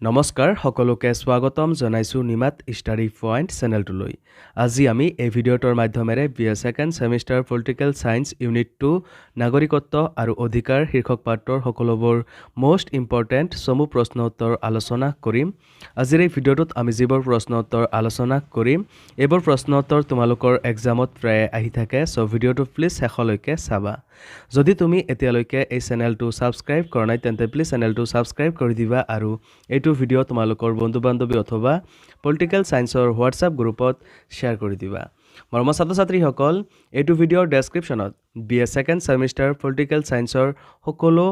নমস্কাৰ সকলোকে স্বাগতম জনাইছো নিমাত ষ্টাডি পইণ্ট চেনেলটোলৈ। আজি আমি এই ভিডিঅ'টোৰ মাধ্যমেৰে BA second semester political science unit 2 নাগৰিকত্ব আৰু অধিকাৰ শীৰ্ষক পাঠৰ সকলোবোৰ মোষ্ট ইম্পৰ্টেণ্ট চমু প্ৰশ্ন উত্তৰ আলোচনা কৰিম। আজিৰ এই ভিডিঅ'টোত আমি যিবোৰ প্ৰশ্ন উত্তৰ আলোচনা কৰিম এইবোৰ প্ৰশ্ন উত্তৰ তোমালোকৰ এক্সামত প্ৰায় আহি থাকে, চ' ভিডিঅ'টো প্লিজ শেষলৈকে চাবা। যদি তুমি এতিয়ালৈকে এই চেনেলটো ছাবস্ক্ৰাইব কৰা নাই তেন্তে প্লিজ চেনেলটো ছাবস্ক্ৰাইব কৰি দিবা আৰু এইটো ভিডিঅ' তোমালোকৰ বন্ধু বান্ধৱী অথবা পলিটিকেল ছায়েন্সৰ হোৱাটছআপ গ্ৰুপত শ্বেয়াৰ কৰি দিবা। মৰমৰ ছাত্ৰ ছাত্ৰীসকল, এইটো ভিডিঅ'ৰ ডেছক্ৰিপশ্যনত BA ছেকেণ্ড ছেমিষ্টাৰ পলিটিকেল ছায়েন্সৰ সকলো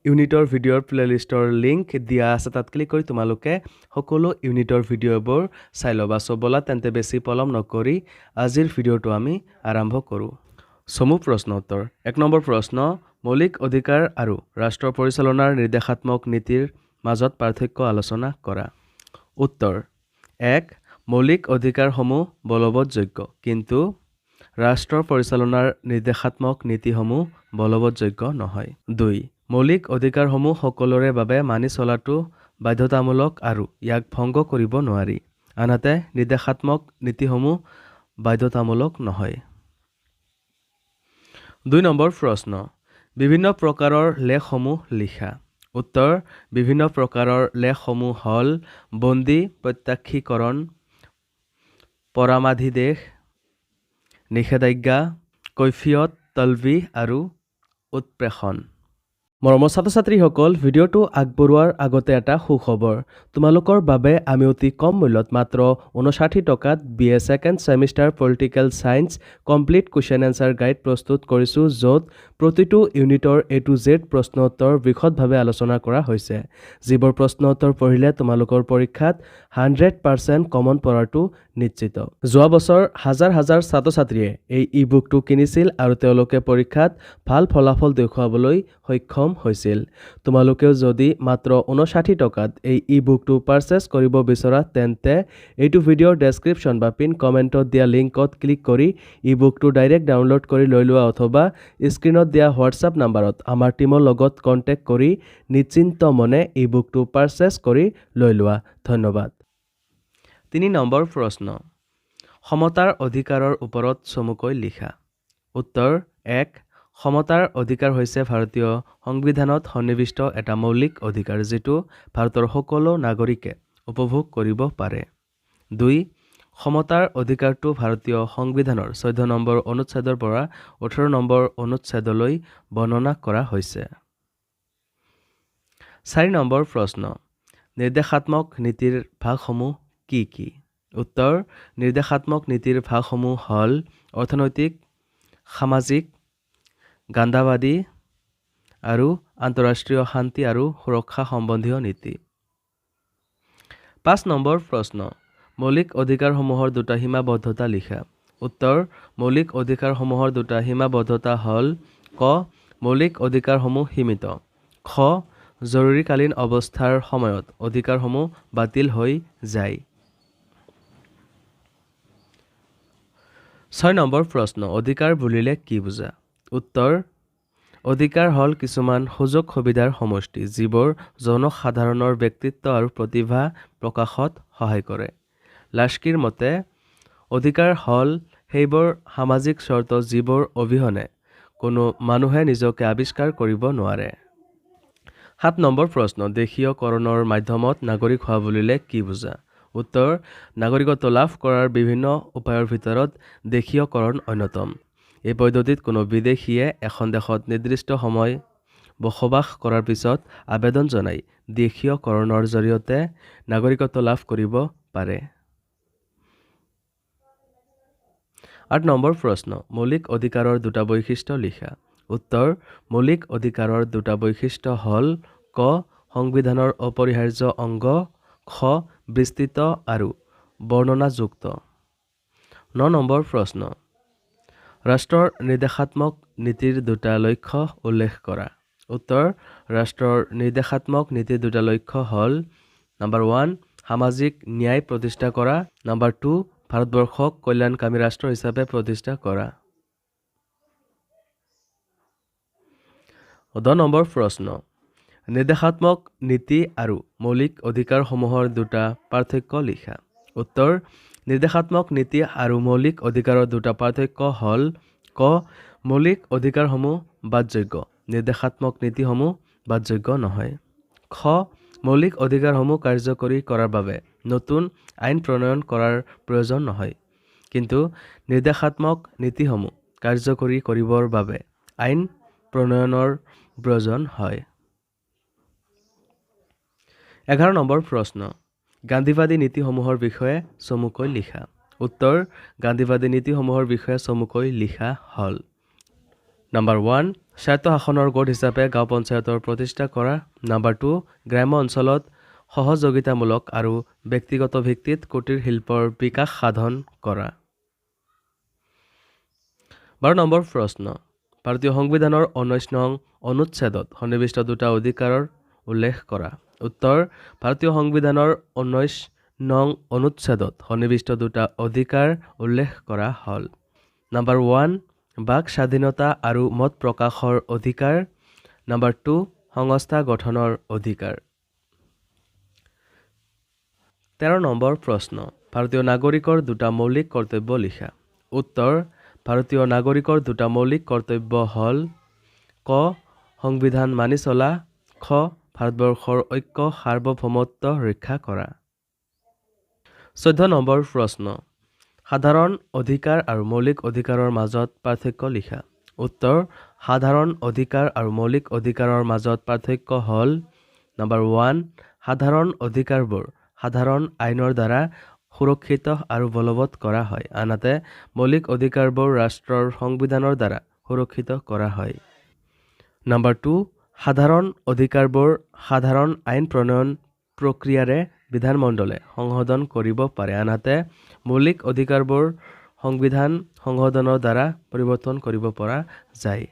ইউনিটৰ ভিডিঅ'ৰ প্লেলিষ্টৰ লিংক দিয়া আছে, তাত ক্লিক কৰি তোমালোকে সকলো ইউনিটৰ ভিডিঅ'বোৰ চাই ল'বা। চ' ব'লা তেন্তে বেছি পলম নকৰি আজিৰ ভিডিঅ'টো আমি আৰম্ভ কৰোঁ। চমু প্ৰশ্ন উত্তৰ। 1 নম্বৰ প্ৰশ্ন, মৌলিক অধিকাৰ আৰু ৰাষ্ট্ৰ পৰিচালনাৰ নিৰ্দেশাত্মক নীতিৰ মাজত পাৰ্থক্য আলোচনা কৰা। উত্তৰ 1. মৌলিক অধিকাৰসমূহ বলবৎযোগ্য, কিন্তু ৰাষ্ট্ৰ পৰিচালনাৰ নিৰ্দেশাত্মক নীতিসমূহ বলবৎযোগ্য নহয়। 2. মৌলিক অধিকাৰসমূহ সকলোৰে বাবে মানি চলাটো বাধ্যতামূলক আৰু ইয়াক ভংগ কৰিব নোৱাৰি, আনহাতে নিৰ্দেশাত্মক নীতিসমূহ বাধ্যতামূলক নহয়। 2 নম্বৰ প্ৰশ্ন, বিভিন্ন প্ৰকাৰৰ লেখসমূহ লিখা। উত্তৰ, বিভিন্ন প্ৰকাৰৰ লেখসমূহ হ'ল বন্দী, প্ৰত্যাক্ষীকৰণ, পৰামাধিদেশ, নিষেধাজ্ঞা, কৈফিয়ত, তলবিহ আৰু উৎপ্ৰেষণ। মৰমৰ ছাত্ৰ ছাত্ৰীসকল, ভিডিঅ'টো আগবঢ়োৱাৰ আগতে এটা সুখবৰ। তোমালোকৰ বাবে আমি অতি কম মূল্যত মাত্ৰ 59 টকাত BA second semester political science complete question answer guide প্ৰস্তুত কৰিছোঁ, য'ত প্ৰতিটো ইউনিটৰ A to Z প্ৰশ্ন উত্তৰ বিশদভাৱে আলোচনা কৰা হৈছে। যিবোৰ প্ৰশ্ন উত্তৰ পঢ়িলে তোমালোকৰ পৰীক্ষাত 100% কমন পৰাটো নিশ্চিত। যোৱা বছৰ হাজাৰ হাজাৰ ছাত্ৰ ছাত্ৰীয়ে এই ই-বুকটো কিনিছিল আৰু তেওঁলোকে পৰীক্ষাত ভাল ফলাফল দেখুৱাবলৈ সক্ষম হৈছিল। তোমালোকেও যদি মাত্ৰ 59 টকাত এই ই-বুকটো পাৰচেছ কৰিব বিচৰা তেন্তে এইটো ভিডিঅ'ৰ ডেছক্ৰিপশ্যন বা পিন কমেণ্টত দিয়া লিংকত ক্লিক কৰি ই-বুকটো ডাইৰেক্ট ডাউনলোড কৰি লৈ লোৱা অথবা স্ক্ৰীণত দিয়া হোৱাটছআপ নাম্বাৰত আমাৰ টীমৰ লগত কণ্টেক্ট কৰি নিশ্চিন্ত মনে ই-বুকটো পাৰচেছ কৰি লৈ লোৱা। ধন্যবাদ। 3 নম্বৰ প্ৰশ্ন, সমতাৰ অধিকাৰৰ ওপৰত চমুকৈ লিখা। উত্তৰ 1. সমতাৰ অধিকাৰ হৈছে ভাৰতীয় সংবিধানত সন্নিৱিষ্ট এটা মৌলিক অধিকাৰ যিটো ভাৰতৰ সকলো নাগৰিকে উপভোগ কৰিব পাৰে। 2. সমতাৰ অধিকাৰটো ভাৰতীয় সংবিধানৰ 14 নম্বৰ অনুচ্ছেদৰ পৰা 18 নম্বৰ অনুচ্ছেদলৈ বৰ্ণনা কৰা হৈছে। 4 নম্বৰ প্ৰশ্ন, নিৰ্দেশাত্মক নীতিৰ ভাগসমূহ কি কি? উত্তৰ, নিৰ্দেশাত্মক নীতিৰ ভাগসমূহ হ'ল অৰ্থনৈতিক, সামাজিক, গান্ধীবাদী আৰু আন্তঃৰাষ্ট্ৰীয় শান্তি আৰু সুৰক্ষা সম্বন্ধীয় নীতি। 5 নম্বৰ প্ৰশ্ন, মৌলিক অধিকাৰসমূহৰ দুটা সীমাবদ্ধতা লিখা। উত্তৰ, মৌলিক অধিকাৰসমূহৰ দুটা সীমাবদ্ধতা হ'ল ক. মৌলিক অধিকাৰসমূহ সীমিত, খ. জৰুৰীকালীন অৱস্থাৰ সময়ত অধিকাৰসমূহ বাতিল হৈ যায়। 6 নম্বৰ প্ৰশ্ন, অধিকাৰ বুলিলে কি বুজা? উত্তৰ, অধিকাৰ হ'ল কিছুমান সুযোগ সুবিধাৰ সমষ্টি যিবোৰ জনসাধাৰণৰ ব্যক্তিত্ব আৰু প্ৰতিভা প্ৰকাশত সহায় কৰে। লাস্কিৰ মতে অধিকাৰ হ'ল সেইবোৰ সামাজিক চৰ্ত যিবোৰ অবিহনে কোনো মানুহে নিজকে আৱিষ্কাৰ কৰিব নোৱাৰে। 7 নম্বৰ প্ৰশ্ন, দেশীয়কৰণৰ মাধ্যমত নাগৰিক হোৱা বুলিলে কি বুজা? উত্তৰ, নাগৰিকত্ব লাভ কৰাৰ বিভিন্ন উপায়ৰ ভিতৰত দেশীয়কৰণ অন্যতম। এই পদ্ধতিত কোনো বিদেশীয়ে এখন দেশত নিৰ্দিষ্ট সময় বসবাস কৰাৰ পিছত আবেদন জনাই দেশীয়কৰণৰ জৰিয়তে নাগৰিকত্ব লাভ কৰিব পাৰে। 8 নম্বৰ প্ৰশ্ন, মৌলিক অধিকাৰৰ দুটা বৈশিষ্ট্য লিখা। উত্তৰ, মৌলিক অধিকাৰৰ দুটা বৈশিষ্ট্য হ'ল ক. সংবিধানৰ অপৰিহাৰ্য অংগ, খ. বিস্তৃত আৰু বৰ্ণনাযুক্ত। 9 নম্বৰ প্ৰশ্ন, ৰাষ্ট্ৰৰ নিৰ্দেশাত্মক নীতিৰ দুটা লক্ষ্য উল্লেখ কৰা। উত্তৰ, ৰাষ্ট্ৰৰ নিৰ্দেশাত্মক নীতিৰ দুটা লক্ষ্য হ'ল নম্বৰ 1. সামাজিক ন্যায় প্ৰতিষ্ঠা কৰা, নম্বৰ 2. ভাৰতবৰ্ষক কল্যাণকামী ৰাষ্ট্ৰ হিচাপে প্ৰতিষ্ঠা কৰা। 10 নম্বৰ প্ৰশ্ন, নিৰ্দেশাত্মক নীতি আৰু মৌলিক অধিকাৰসমূহৰ দুটা পাৰ্থক্য লিখা। উত্তৰ: নিৰ্দেশাত্মক নীতি আৰু মৌলিক অধিকাৰৰ দুটা পাৰ্থক্য হ'ল ক. মৌলিক অধিকাৰসমূহ বাদযোগ্য, নিৰ্দেশাত্মক নীতিসমূহ বাদযোগ্য নহয়। খ. মৌলিক অধিকাৰসমূহ কাৰ্যকৰী কৰাৰ বাবে নতুন আইন প্ৰণয়ন কৰাৰ প্ৰয়োজন নহয়, কিন্তু নিৰ্দেশাত্মক নীতিসমূহ কাৰ্যকৰী কৰিবৰ বাবে আইন প্ৰণয়নৰ প্ৰয়োজন হয়। 11 নম্বৰ প্ৰশ্ন। গান্ধীবাদী নীতিসমূহৰ বিষয়ে চমুকৈ লিখা। উত্তৰ: গান্ধীবাদী নীতিসমূহৰ বিষয়ে চমুকৈ লিখা হ'ল: নম্বৰ 1. স্বায়ত্তশাসনৰ গোট হিচাপে গাঁও পঞ্চায়তৰ প্ৰতিষ্ঠা কৰা। নম্বৰ 2. গ্ৰাম্য অঞ্চলত সহযোগিতামূলক আৰু ব্যক্তিগত ভিত্তিত কুটীৰ শিল্পৰ বিকাশ সাধন কৰা। 12 নম্বৰ প্ৰশ্ন। ভাৰতীয় সংবিধানৰ 19 নং অনুচ্ছেদত সন্নিৱিষ্ট দুটা অধিকাৰৰ উল্লেখ কৰা। উত্তৰ: ভাৰতীয় সংবিধানৰ 19 নং অনুচ্ছেদত সন্নিৱিষ্ট দুটা অধিকাৰ উল্লেখ কৰা হ'ল: নম্বৰ 1. বাক স্বাধীনতা আৰু মত প্ৰকাশৰ অধিকাৰ। নম্বৰ 2. সংস্থা গঠনৰ অধিকাৰ। 13 নম্বৰ প্ৰশ্ন। ভাৰতীয় নাগৰিকৰ দুটা মৌলিক কৰ্তব্য লিখা। উত্তৰ: ভাৰতীয় নাগৰিকৰ দুটা মৌলিক কৰ্তব্য হ'ল: ক. সংবিধান মানি চলা। খ. ভাৰতবৰ্ষৰ ঐক্য সাৰ্বভৌমত্ব ৰক্ষা কৰা। 14 নম্বৰ প্ৰশ্ন। সাধাৰণ অধিকাৰ আৰু মৌলিক অধিকাৰৰ মাজত পাৰ্থক্য লিখা। উত্তৰ: সাধাৰণ অধিকাৰ আৰু মৌলিক অধিকাৰৰ মাজত পাৰ্থক্য হ'ল: নম্বৰ 1. সাধাৰণ অধিকাৰবোৰ সাধাৰণ আইনৰ দ্বাৰা সুৰক্ষিত আৰু বলবৎ কৰা হয়, আনহাতে মৌলিক অধিকাৰবোৰ ৰাষ্ট্ৰৰ সংবিধানৰ দ্বাৰা সুৰক্ষিত কৰা হয়। নম্বৰ 2. সাধাৰণ অধিকাৰবোৰ সাধাৰণ আইন প্ৰণয়ন প্ৰক্ৰিয়াৰে বিধানমণ্ডলে সংশোধন কৰিব পাৰে, আনহাতে মৌলিক অধিকাৰবোৰ সংবিধান সংশোধনৰ দ্বাৰা পৰিৱৰ্তন কৰিব পৰা যায়।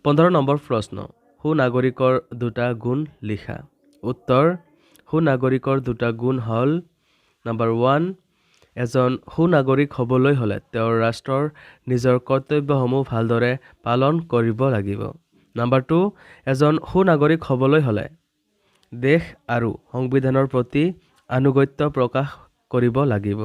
15 নম্বৰ প্ৰশ্ন। সুনাগৰিকৰ দুটা গুণ লিখা। উত্তৰ: সুনাগৰিকৰ দুটা গুণ হ'ল: নম্বৰ 1. এজন সুনাগৰিক হ'বলৈ হ'লে তেওঁৰ ৰাষ্ট্ৰৰ নিজৰ কৰ্তব্যসমূহ ভালদৰে পালন কৰিব লাগিব। নম্বৰ 2. এজন সুনাগৰিক হ'বলৈ হ'লে দেশ আৰু সংবিধানৰ প্ৰতি আনুগত্য প্ৰকাশ কৰিব লাগিব।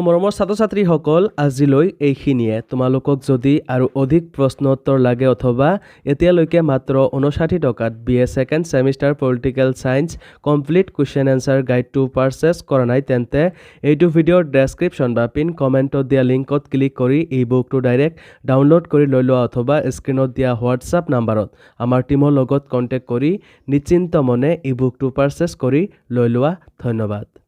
মৰমৰ ছাত্ৰ ছাত্ৰীসকল, আজিলৈ এইখিনিয়ে। তোমালোকক যদি আৰু অধিক প্ৰশ্ন উত্তৰ লাগে অথবা এতিয়ালৈকে মাত্ৰ 59 টকাত BA second semester political science complete question answer গাইডটো পাৰচেছ কৰা নাই, তেন্তে এইটো ভিডিঅ'ৰ ডেছক্ৰিপশ্যন বা পিন কমেণ্টত দিয়া লিংকত ক্লিক কৰি এই বুকটো ডাইৰেক্ট ডাউনলোড কৰি লৈ লোৱা অথবা স্ক্ৰীণত দিয়া হোৱাটছআপ নাম্বাৰত আমাৰ টীমৰ লগত কণ্টেক্ট কৰি নিশ্চিন্ত মনে এই বুকটো পাৰচেছ কৰি লৈ লোৱা। ধন্যবাদ।